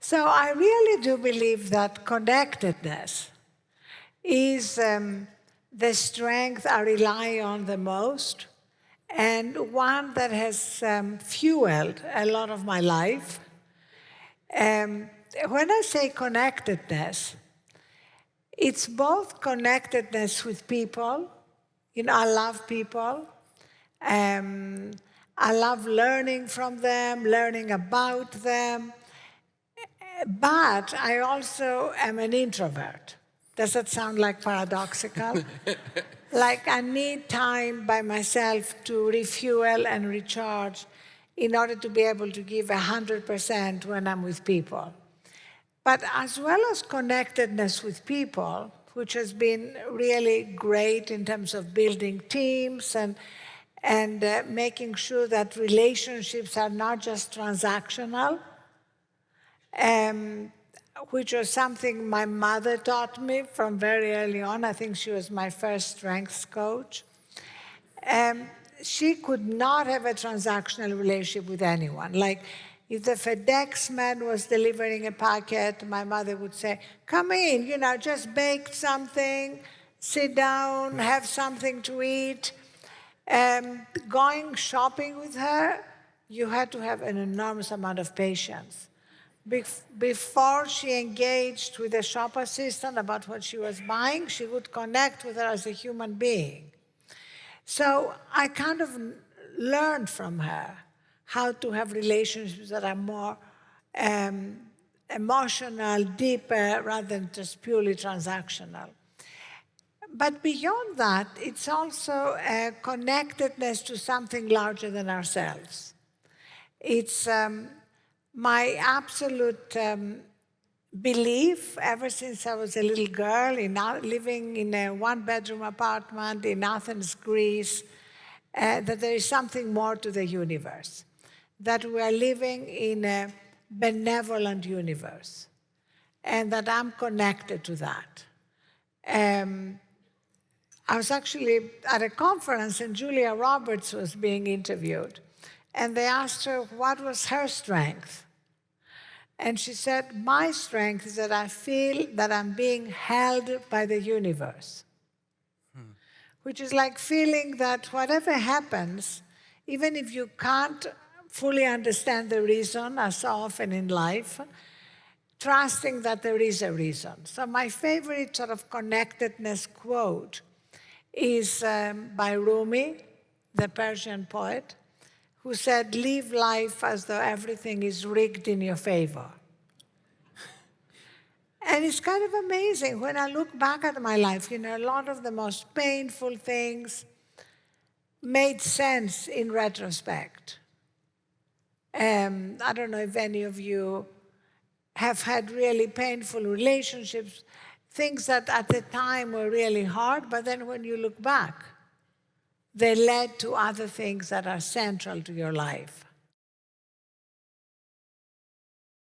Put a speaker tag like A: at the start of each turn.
A: So I really do believe that connectedness is the strength I rely on the most, and one that has fueled a lot of my life. When I say connectedness, it's both connectedness with people. I love people. I love learning from them, learning about them. But I also am an introvert. Does that sound like paradoxical? Like I need time by myself to refuel and recharge in order to be able to give 100% when I'm with people. But as well as connectedness with people, which has been really great in terms of building teams and making sure that relationships are not just transactional, which was something my mother taught me from very early on. I think she was my first strengths coach. She could not have a transactional relationship with anyone. Like, if the FedEx man was delivering a packet, my mother would say, come in, just bake something, sit down, have something to eat. Going shopping with her, you had to have an enormous amount of patience. Before she engaged with the shop assistant about what she was buying, she would connect with her as a human being. So I kind of learned from her how to have relationships that are more emotional, deeper, rather than just purely transactional. But beyond that, it's also a connectedness to something larger than ourselves. It's my absolute belief, ever since I was a little girl, living in a one-bedroom apartment in Athens, Greece, that there is something more to the universe, that we are living in a benevolent universe, and that I'm connected to that. I was actually at a conference, and Julia Roberts was being interviewed, and they asked her what was her strength. And she said, my strength is that I feel that I'm being held by the universe, which is like feeling that whatever happens, even if you can't fully understand the reason, as so often in life, trusting that there is a reason. So my favorite sort of connectedness quote is by Rumi, the Persian poet, who said, live life as though everything is rigged in your favor. And it's kind of amazing when I look back at my life, a lot of the most painful things made sense in retrospect. I don't know if any of you have had really painful relationships, things that at the time were really hard, but then when you look back, they led to other things that are central to your life.